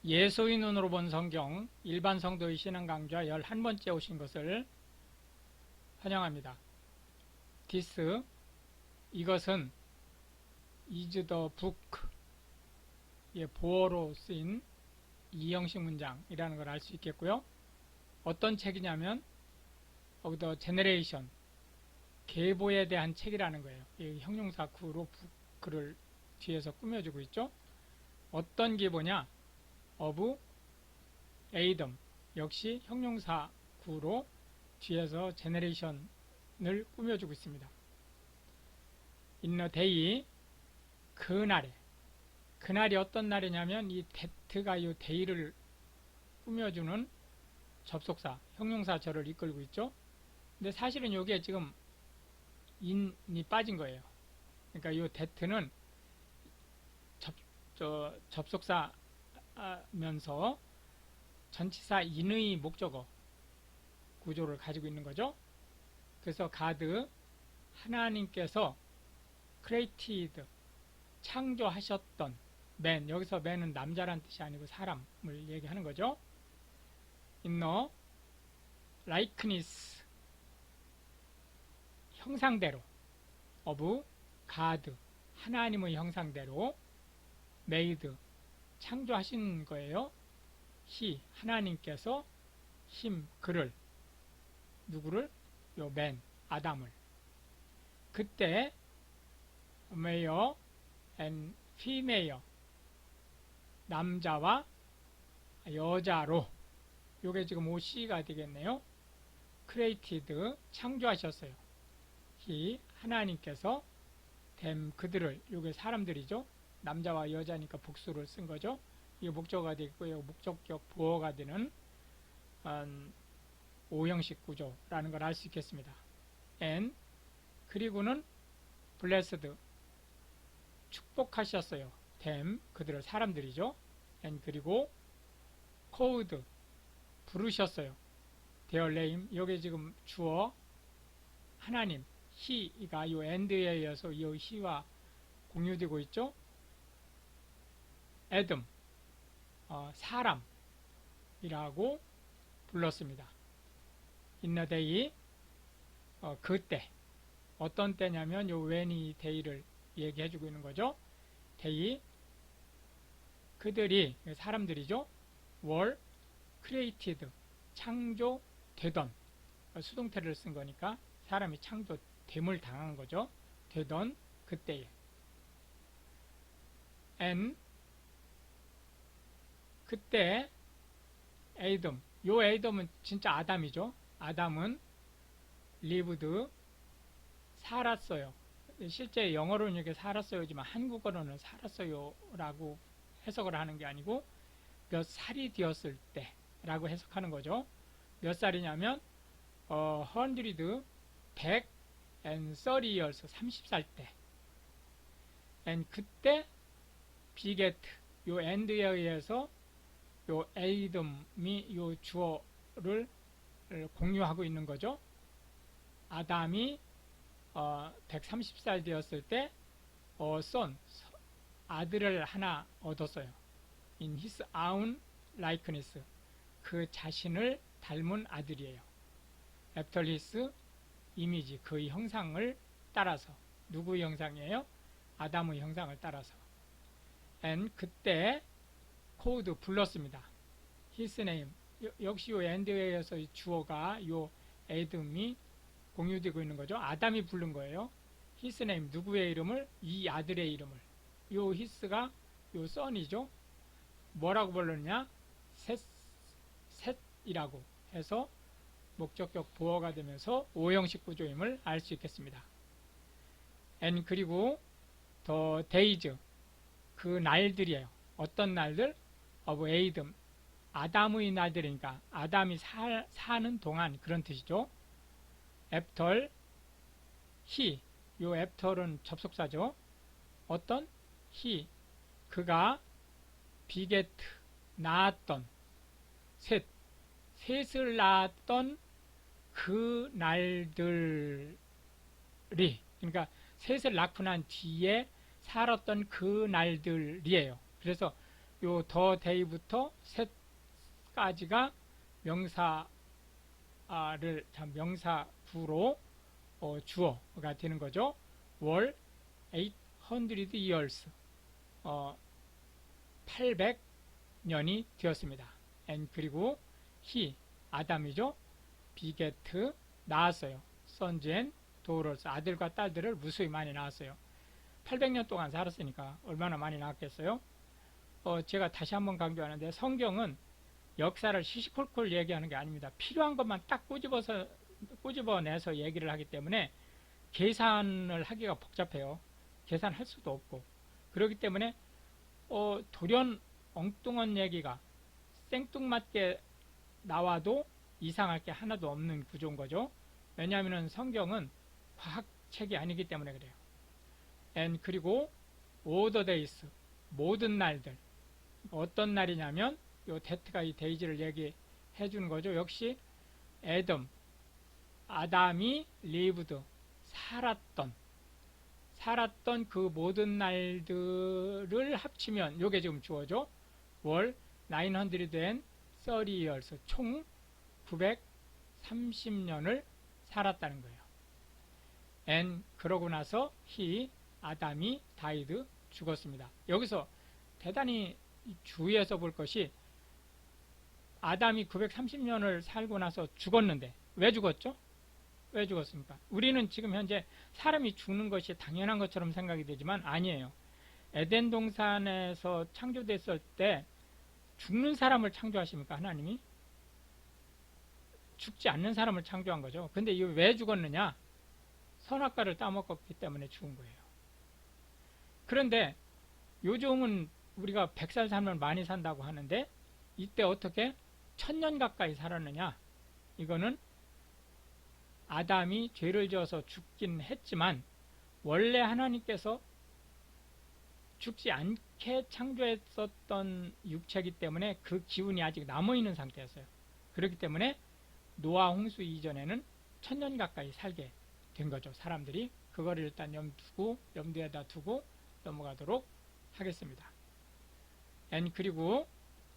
예수의 눈으로 본 성경 일반 성도의 신앙 강좌 11번째 오신 것을 환영합니다. 이것은 is the book 보어로 쓰인 이형식 문장이라는 걸 알 수 있겠고요. 어떤 책이냐면 The Generation 계보에 대한 책이라는 거예요. 이 형용사 구로 book를 뒤에서 꾸며주고 있죠. 어떤 계보냐? of Adam 역시 형용사 구로 뒤에서 generation을 꾸며주고 있습니다. in a day 그날이 어떤 날이냐면 이 that가 이 day를 꾸며주는 접속사 형용사절을 이끌고 있죠. 근데 사실은 이게 지금 in이 빠진 거예요. 그러니까 이 that는 접속사면서 전치사 in의 목적어 구조를 가지고 있는 거죠. 그래서 God 하나님께서 created 창조하셨던 man, 여기서 man은 남자란 뜻이 아니고 사람을 얘기하는 거죠. in the likeness 형상대로 of God 하나님의 형상대로 made 창조하신 거예요. he 하나님께서 him 그를 누구를? 요 man 아담을 그때 male and female 남자와 여자로 요게 지금 OC가 되겠네요. created 창조하셨어요. he 하나님께서 them 그들을 요게 사람들이죠. 남자와 여자니까 복수를 쓴 거죠. 이게 목적어가 되고요. 목적격 보어가 되는 오형식 구조라는 걸 알 수 있겠습니다. and 그리고는 blessed 축복하셨어요. them 그들을 사람들이죠. and 그리고 called 부르셨어요. their name 여기 지금 주어 하나님 he가 이 and에 의해서 이 he와 공유되고 있죠. Adam 사람이라고 불렀습니다. in a day 그때 어떤 때냐면 요 when이 day를 얘기해주고 있는 거죠. day 그들이 사람들이죠. were created 창조되던 수동태를 쓴 거니까 사람이 창조됨을 당한 거죠. 되던 그때에 and 그때 Adam 요 Adam은 진짜 아담이죠. 아담은 lived 살았어요. 실제 영어로는 이렇게 살았어요지만 한국어로는 살았어요 라고 해석을 하는 게 아니고 몇 살이 되었을 때 라고 해석하는 거죠. 몇 살이냐면 130 years 30살 때 and 그때 beget 요 and에 의해서 요 Adam이 요 주어를 공유하고 있는 거죠. 아담이 130살 되었을 때 son 아들을 하나 얻었어요. in his own likeness 그 자신을 닮은 아들이에요. after his image 그의 형상을 따라서 누구의 형상이에요? 아담의 형상을 따라서 and 그때 called 불렀습니다. his name 역시 요 and에 의해서 주어가 요 애덤이 공유되고 있는 거죠. 아담이 부른 거예요. his name 누구의 이름을? 이 아들의 이름을. 요 his가 요 son이죠. 뭐라고 불렀냐? 셋이라고 해서 목적격 보어가 되면서 오형식 구조임을 알 수 있겠습니다. and 그리고 the days 그 날들이에요. 어떤 날들? of Adam 아담의 날들이니까 아담이 사는 동안 그런 뜻이죠. after he 요 after는 접속사죠. 어떤? he 그가 beget 낳았던 셋을 낳았던 그 날들이 그러니까 셋을 낳고 난 뒤에 살았던 그 날들이에요. 그래서 요 더 데이부터 셋까지가 명사구로 주어가 되는 거죠. 월 800 years 800년이 되었습니다. and 그리고 he 아담이죠. beget 낳았어요. sons and daughters 아들과 딸들을 무수히 많이 낳았어요. 800년 동안 살았으니까 얼마나 많이 낳았겠어요. 제가 다시 한번 강조하는데 성경은 역사를 시시콜콜 얘기하는 게 아닙니다. 필요한 것만 딱 꼬집어내서 얘기를 하기 때문에 계산을 하기가 복잡해요. 계산할 수도 없고. 그렇기 때문에 돌연 엉뚱한 얘기가 생뚱맞게 나와도 이상할 게 하나도 없는 구조인 거죠. 왜냐하면 성경은 과학책이 아니기 때문에 그래요. and 그리고 all the days 모든 날들 어떤 날이냐면 요 that가 이 데이지를 얘기해 주는 거죠. 역시 아담이 lived 살았던 그 모든 날들을 합치면 요게 지금 주어죠. 월 930 years 총 930년을 살았다는 거예요. and 그러고 나서 아담이 died 죽었습니다. 여기서 대단히 주의해서 볼 것이 아담이 930년을 살고 나서 죽었는데 왜 죽었죠? 왜 죽었습니까? 우리는 지금 현재 사람이 죽는 것이 당연한 것처럼 생각이 되지만 아니에요. 에덴 동산에서 창조됐을 때 죽는 사람을 창조하십니까? 하나님이? 죽지 않는 사람을 창조한 거죠. 근데 이게 왜 죽었느냐? 선악과를 따먹었기 때문에 죽은 거예요. 그런데 요즘은 우리가 100살 살면 많이 산다고 하는데 이때 어떻게 1000년 가까이 살았느냐? 이거는 아담이 죄를 지어서 죽긴 했지만 원래 하나님께서 죽지 않게 창조했었던 육체이기 때문에 그 기운이 아직 남아있는 상태였어요. 그렇기 때문에 노아 홍수 이전에는 1000년 가까이 살게 된 거죠. 사람들이 그거를 일단 염두에다 두고 넘어가도록 하겠습니다. 그리고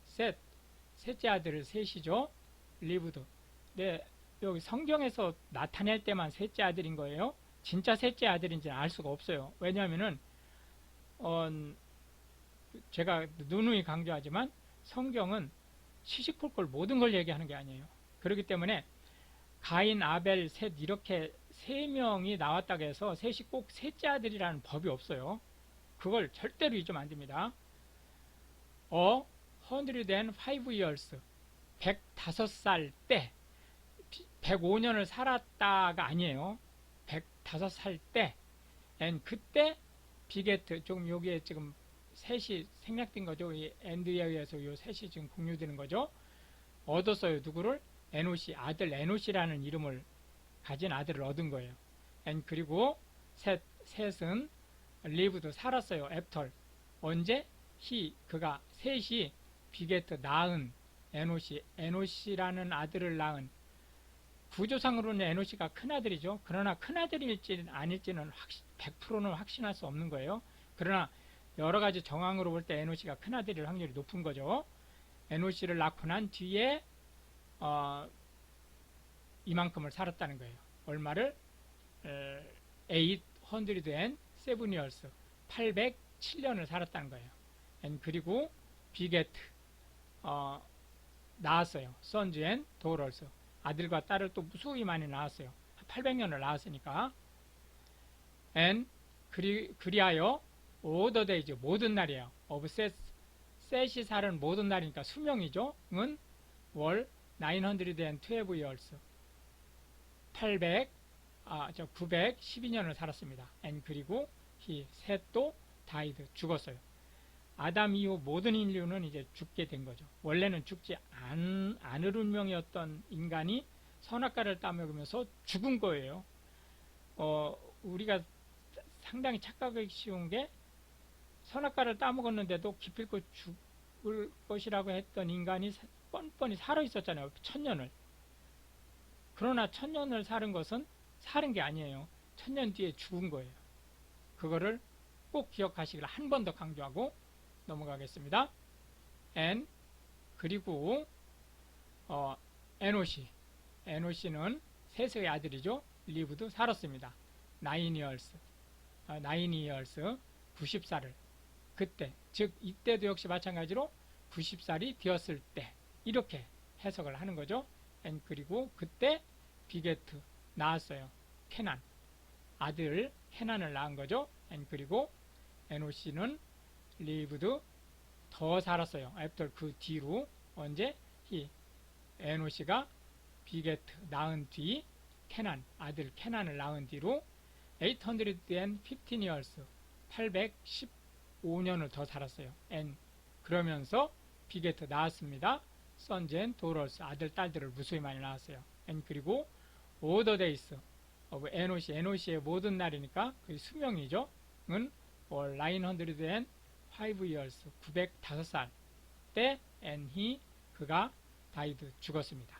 셋째 아들을 셋이죠. 리브드. 네, 여기 성경에서 나타낼 때만 셋째 아들인 거예요. 진짜 셋째 아들인지는 알 수가 없어요. 왜냐하면은 제가 누누이 강조하지만 성경은 시시콜콜 모든 걸 얘기하는 게 아니에요. 그렇기 때문에 가인, 아벨, 셋 이렇게 세 명이 나왔다고 해서 셋이 꼭 셋째 아들이라는 법이 없어요. 그걸 절대로 잊으면 안 됩니다. 105 years 105살 때 105년을 살았다가 아니에요. 105살 때 그때 비게트 조금 여기에 지금 셋이 생략된 거죠. 이 엔드에 의해서 요 셋이 지금 공유되는 거죠. 얻었어요. 누구를? 에노시 아들 에노시라는 이름을 가진 아들을 얻은 거예요. 그리고 셋은 리브도 살았어요. 애프터 언제? 그가 셋이 비게트 낳은 에노시라는 아들을 낳은 구조상으로는 에노시가 큰아들이죠. 그러나 큰아들일지 아닐지는 100%는 확신할 수 없는 거예요. 그러나 여러가지 정황으로 볼 때 에노시가 큰아들일 확률이 높은 거죠. 에노시를 낳고 난 뒤에 이만큼을 살았다는 거예요. 얼마를? 807 years 807년을 살았다는 거예요. 그리고 비게트 낳았어요. sons and daughters 아들과 딸을 또 무수히 많이 낳았어요. 800년을 낳았으니까. 그리하여 all the days 모든 날이에요. of 셋이 사는 모든 날이니까 수명이죠. 은 월 912 years 912년을 살았습니다. 그리고 셋도 died 죽었어요. 아담 이후 모든 인류는 이제 죽게 된 거죠. 원래는 죽지 않을 운명이었던 인간이 선악과를 따먹으면서 죽은 거예요. 우리가 상당히 착각하기 쉬운 게 선악과를 따먹었는데도 기필코 죽을 것이라고 했던 인간이 뻔뻔히 살아 있었잖아요. 1000년을. 그러나 1000년을 사는 것은 사는 게 아니에요. 1000년 뒤에 죽은 거예요. 그거를 꼭 기억하시길 한 번 더 강조하고 넘어가겠습니다. N 그리고 NOC. NOC는 셋의 아들이죠. lived 살았습니다. 9 years. 9 years 90살을 그때 즉 이때도 역시 마찬가지로 90살이 되었을 때 이렇게 해석을 하는 거죠. and 그리고 그때 비게트 낳았어요. 케난 아들 케난을 낳은 거죠. and 그리고 NOC는 lived 더 살았어요. after 그 뒤로 언제 he NOC가 비게트 낳은 뒤 케난 아들 케난을 낳은 뒤로 815 years 815년을 더 살았어요. and 그러면서 비게트 낳았습니다. sons and daughters 아들 딸들을 무수히 많이 낳았어요. and 그리고 all the days of NOC NOC의 모든 날이니까 그 수명이죠. 은 905 years 905살 때 and he 그가 died 죽었습니다.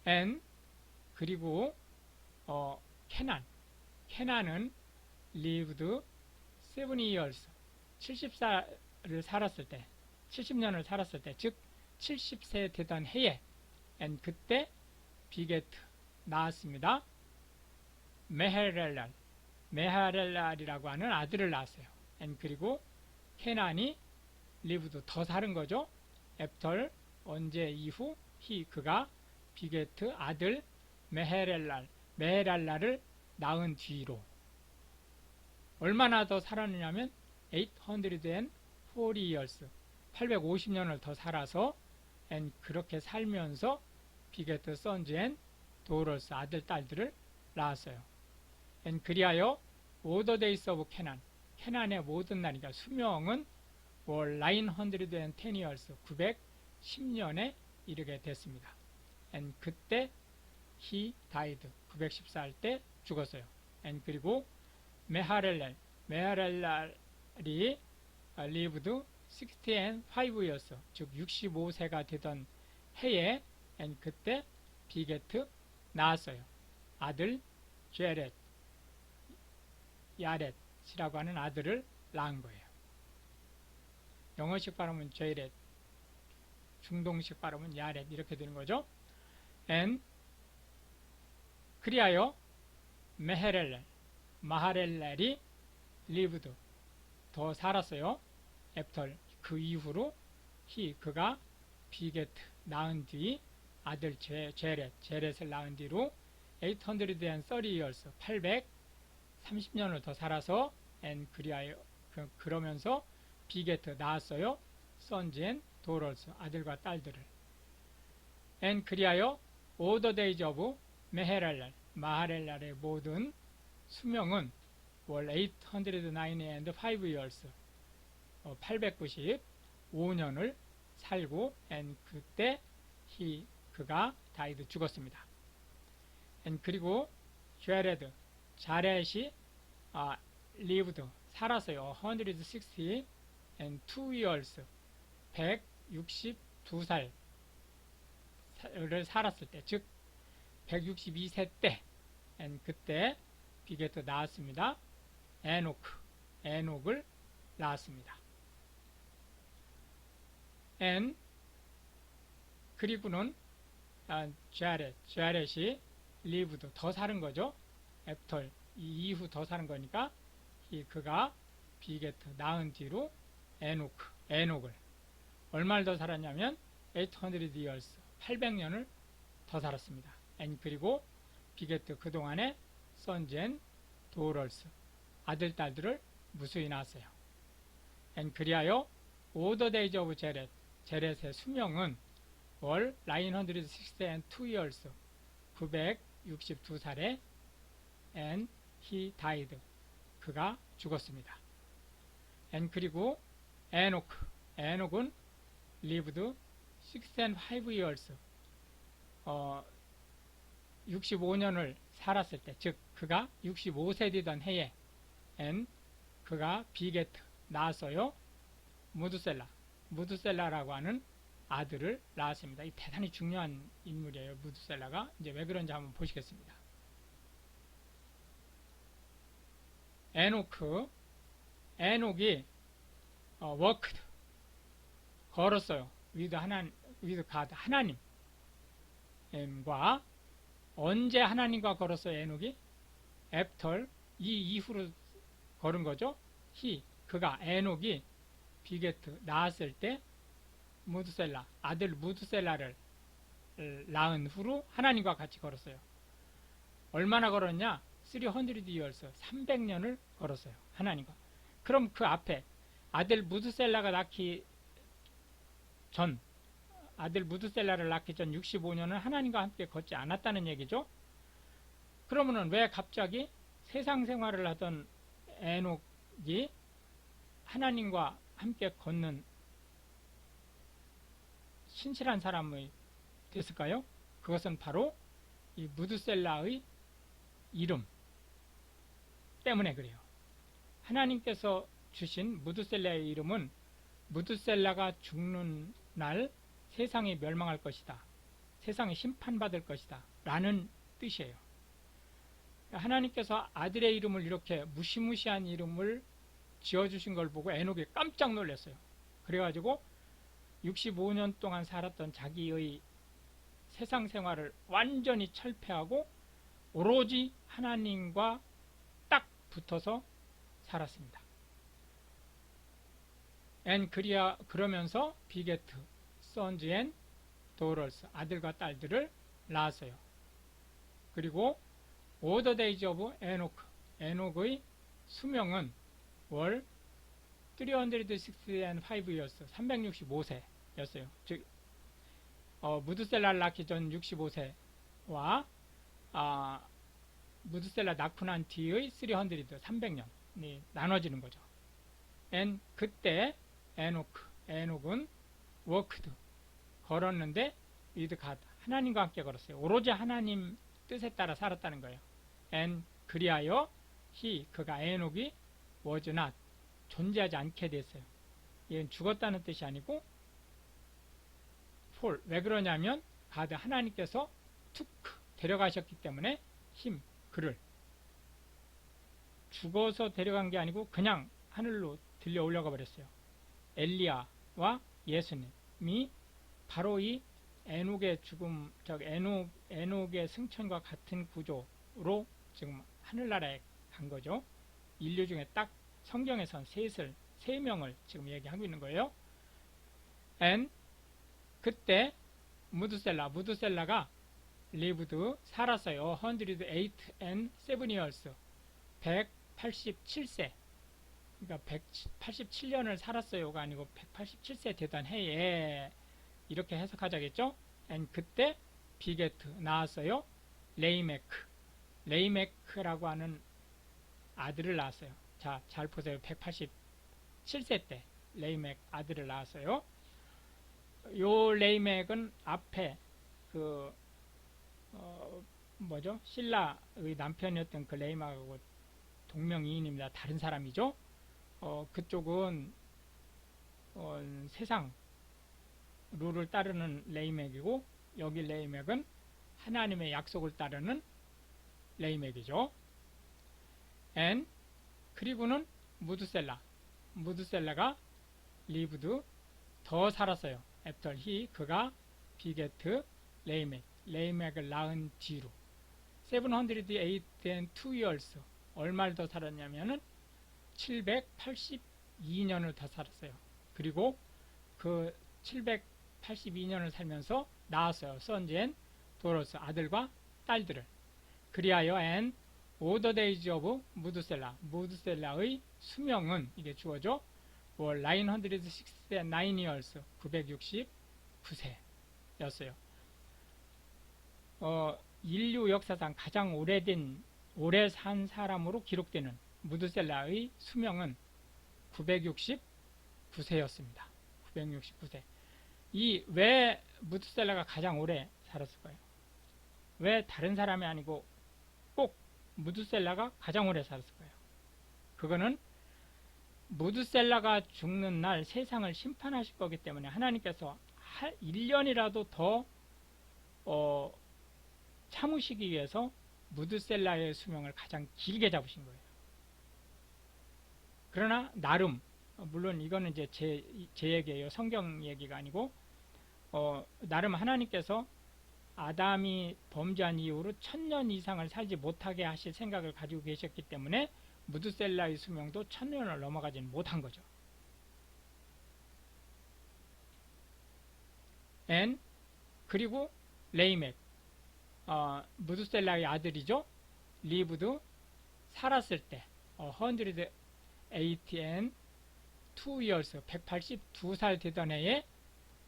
and 그리고 케난은 lived 70 years 70살을 살았을 때 70년을 살았을 때 즉 70세 되던 해에 and 그때 비게트 낳았습니다. 메하렐랄이라고 하는 아들을 낳았어요. and 그리고 케난이 lived 더 사는 거죠. after 언제 이후 he 그가 비게트 아들 메헤랄라를 낳은 뒤로 얼마나 더 살았느냐면 840 years 850년을 더 살아서 and 그렇게 살면서 비게트 sons and daughters 아들 딸들을 낳았어요. and 그리하여 all the days of 케난의 모든 날이니까 수명은 910 years 910년에 이르게 됐습니다. and 그때 he died 910살 때 죽었어요. and 그리고 메하렐랄이 lived 65 years 즉 65세가 되던 해에 and 그때 비게트 낳았어요. 아들 야렛이라고 하는 아들을 낳은 거예요. 영어식 발음은 제렛, 중동식 발음은 야렛 이렇게 되는 거죠. and 그리하여 마하렐렐이 lived 더 살았어요. after 그 이후로 그가 비게트 낳은 뒤 아들 제렛을 낳은 뒤로 830 years 830년을 더 살아서 and 그리하여 그러면서 비게트 낳았어요. sons and daughters 아들과 딸들을 and 그리하여 all the days of 마하렐랄의 모든 수명은 809 years 895년을 살고 and 그때 그가 died 죽었습니다. and 그리고 자렛이 lived 살았어요. 162 years 162살을 살았을 때 즉 162세 때 and 그때 비게트 낳았습니다. 에녹을 낳았습니다. and 그리고는 자렛이 lived 더 사는 거죠. after 이후 더 사는 거니까 그가 비게트 낳은 뒤로 에녹을 얼마를 더 살았냐면 800 years 800년을 더 살았습니다. and 그리고 비게트 그동안에 sons and daughters 아들 딸들을 무수히 낳았어요. and 그리하여 all the days of 제렛의 수명은 962 years 962살에 and he died 그가 죽었습니다. and 그리고 에녹은 lived 65 years 65년을 살았을 때 즉 그가 65세 되던 해에 and 그가 비게트 낳았어요. 무드셀라라고 하는 아들을 낳았습니다. 이 대단히 중요한 인물이에요. 무드셀라가 이제 왜 그런지 한번 보시겠습니다. 에녹이 worked 걸었어요. with God 하나님과 언제 하나님과 걸었어요? 에녹이 after 이 이후로 걸은 거죠. 그가 에녹이 비게트 낳았을 때 무드셀라 아들 무드셀라를 낳은 후로 하나님과 같이 걸었어요. 얼마나 걸었냐? 300 years 300년을 걸었어요. 하나님과. 그럼 그 앞에 아들 무드셀라가 낳기 전 아들 무드셀라를 낳기 전 65년은 하나님과 함께 걷지 않았다는 얘기죠. 그러면은 왜 갑자기 세상 생활을 하던 에녹이 하나님과 함께 걷는 신실한 사람이 됐을까요? 그것은 바로 이 무드셀라의 이름 때문에 그래요. 하나님께서 주신 무드셀라의 이름은 무드셀라가 죽는 날 세상이 멸망할 것이다. 세상이 심판받을 것이다. 라는 뜻이에요. 하나님께서 아들의 이름을 이렇게 무시무시한 이름을 지어주신 걸 보고 에녹이 깜짝 놀랐어요. 그래가지고 65년 동안 살았던 자기의 세상 생활을 완전히 철폐하고 오로지 하나님과 딱 붙어서 살았습니다. 그러면서 비게트, sons and daughters, 아들과 딸들을 낳았어요. 그리고 all the days of Enoch, 에녹의 수명은 월 365 years, 365세였어요. 즉 무드셀라를 낳기 전 65세와 무드셀라 낳고 난 뒤의 300년이 나눠지는 거죠. 그때 에녹은 worked 걸었는데 with God 하나님과 함께 걸었어요. 오로지 하나님 뜻에 따라 살았다는 거예요. 그리하여 그가 에녹이 was not 존재하지 않게 됐어요. 얘는 죽었다는 뜻이 아니고 fall 왜 그러냐면 God 하나님께서 took 데려가셨기 때문에 그를 죽어서 데려간 게 아니고 그냥 하늘로 들려 올려가 버렸어요. 엘리야와 예수님이 바로 이 에녹의 죽음, 에녹의 승천과 같은 구조로 지금 하늘나라에 간 거죠. 인류 중에 딱 성경에선 세 명을 지금 얘기하고 있는 거예요. 그때 무드셀라가 lived 살았어요. 108 and 7 years 187세 그러니까 187년을 살았어요가 아니고 187세 되던 해에 이렇게 해석하자겠죠. 그때 비게트 나왔어요. 레이메크라고 하는 아들을 낳았어요. 자, 잘 보세요. 187세 때 레이맥 아들을 낳았어요. 요 레이맥은 앞에 신라의 남편이었던 그 레이맥하고 동명이인입니다. 다른 사람이죠. 그쪽은 세상 룰을 따르는 레이맥이고 여기 레이맥은 하나님의 약속을 따르는 레이맥이죠. 그리고는 무드셀라가 lived 더 살았어요. after 그가 비게트 레이맥을 낳은 뒤로 708 and 2 years 얼마를 더 살았냐면은 782년을 더 살았어요. 그리고 그 782년을 살면서 낳았어요. sons and daughters 아들과 딸들을. 그리하여 all the days of 무드셀라의 수명은 이게 주어져 969 years 969세였어요. 인류 역사상 가장 오래 산 사람으로 기록되는 무드셀라의 수명은 969세였습니다. 969세. 왜 무드셀라가 가장 오래 살았을까요? 왜 다른 사람이 아니고 꼭 무드셀라가 가장 오래 살았을까요? 그거는 무드셀라가 죽는 날 세상을 심판하실 거기 때문에 하나님께서 1년이라도 더 참으시기 위해서 무드셀라의 수명을 가장 길게 잡으신 거예요. 그러나 나름 물론 이거는 이제 제 얘기예요. 성경 얘기가 아니고 나름 하나님께서 아담이 범죄한 이후로 1000년 이상을 살지 못하게 하실 생각을 가지고 계셨기 때문에 무드셀라의 수명도 1000년을 넘어가지는 못한 거죠. 그리고 레이멕, 무드셀라의 아들이죠. 리브드 살았을 때 182 years 182살 되던 해에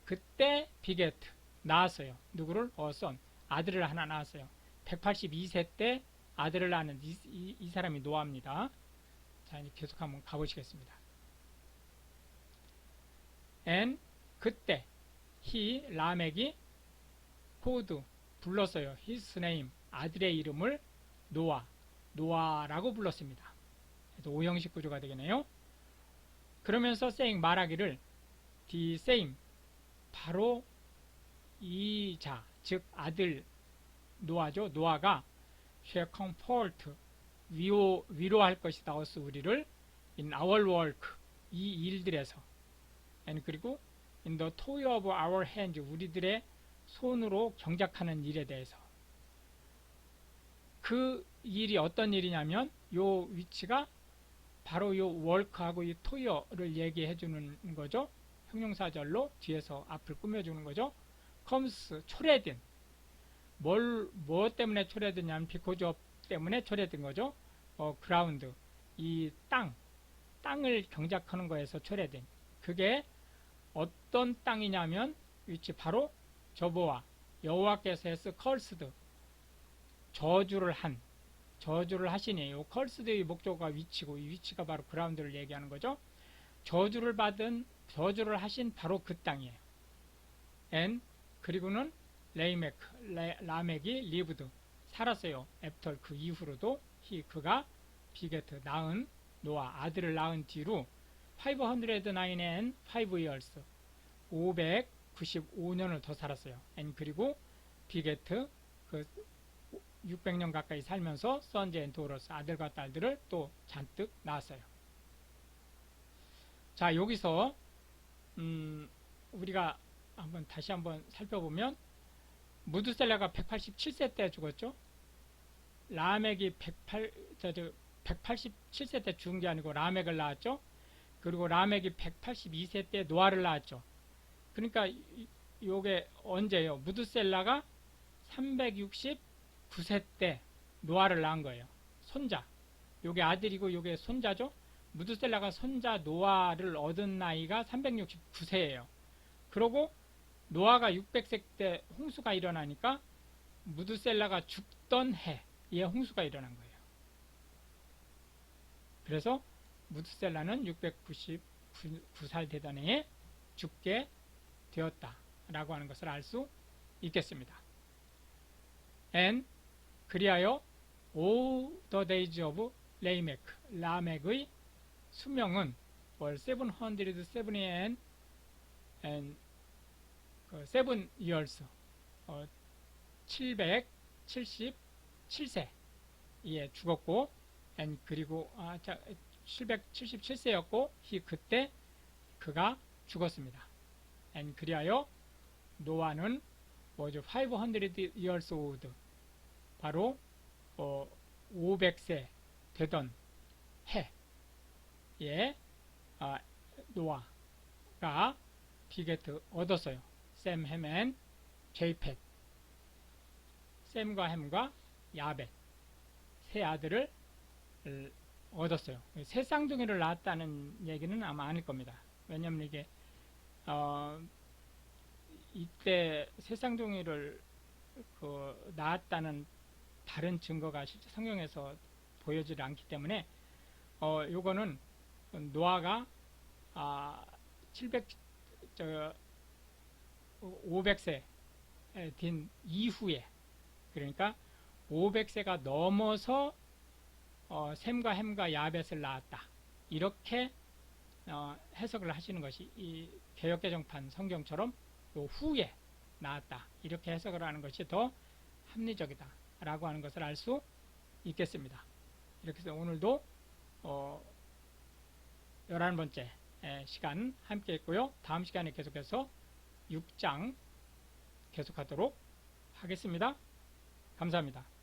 그때 비게트 낳았어요. 누구를? 선 아들을 하나 낳았어요. 182세 때 아들을 낳는 이 사람이 노아입니다. 자, 이제 계속 한번 가보시겠습니다. 그때 라멕이 코드 불렀어요. his name 아들의 이름을 노아라고 불렀습니다. 그래서 오형식 구조가 되겠네요. 그러면서 saying 말하기를 the same 바로 이 자, 즉 아들 노아죠. 노아가 shall comfort 위로할 것이다. us 우리를 in our work 이 일들에서 그리고 in the toil of our hands 우리들의 손으로 경작하는 일에 대해서 그 일이 어떤 일이냐면 요 위치가 바로 요 work하고 이 toil을 얘기해 주는 거죠. 형용사절로 뒤에서 앞을 꾸며주는 거죠. comes 초래된 뭐 때문에 초래됐냐면 because of 때문에 초래된 거죠. ground 이 땅을 경작하는 거에서 초래된 그게 어떤 땅이냐면 위치 바로 저보아 여호와께서 했어 cursed 저주를 하시니 요 cursed의 목적어가 위치고 이 위치가 바로 ground를 얘기하는 거죠. 저주를 하신 바로 그 땅이에요. 그리고는 라멕이 lived 살았어요. 애프터 그 이후로도 그가 비게트 낳은 노아 아들을 낳은 뒤로 509 years 595년을 더 살았어요. 그리고 비게트 그 600년 가까이 살면서 선즈 앤 도러스 아들과 딸들을 또 잔뜩 낳았어요. 자, 여기서 우리가 다시 한번 살펴보면 무드셀라가 187세 때 죽었죠. 라멕이 187세 때 죽은 게 아니고 라멕을 낳았죠. 그리고 라멕이 182세 때 노아를 낳았죠. 그러니까 요게 언제예요? 무드셀라가 369세 때 노아를 낳은 거예요. 손자. 요게 아들이고 요게 손자죠. 무드셀라가 손자 노아를 얻은 나이가 369세예요. 그러고 노아가 600세 때 홍수가 일어나니까 무드셀라가 죽던 해에 홍수가 일어난 거예요. 그래서 무드셀라는 699살 되던 해에 죽게 되었다라고 하는 것을 알 수 있겠습니다. 그리하여 all the days of 라멕의 수명은 777 years 777세에 죽었고 그리고 777세였고 그때 그가 죽었습니다. 그리하여 노아는 500 years old 바로 500세 되던 해에 노아가 비게트 얻었어요. 샘, 햄, 앤 제이펫 샘과 햄과 야벳 세 아들을 얻었어요. 세 쌍둥이를 낳았다는 얘기는 아마 아닐 겁니다. 왜냐면 이게 이때 세 쌍둥이를 낳았다는 다른 증거가 실제 성경에서 보여지지 않기 때문에 요거는 노아가 500세 된 이후에 그러니까 500세가 넘어서 샘과 햄과 야벳을 낳았다. 이렇게 해석을 하시는 것이 이 개역개정판 성경처럼 요 후에 낳았다. 이렇게 해석을 하는 것이 더 합리적이다. 라고 하는 것을 알 수 있겠습니다. 이렇게 해서 오늘도 11번째 시간 함께 했고요. 다음 시간에 계속해서 6장 계속하도록 하겠습니다. 감사합니다.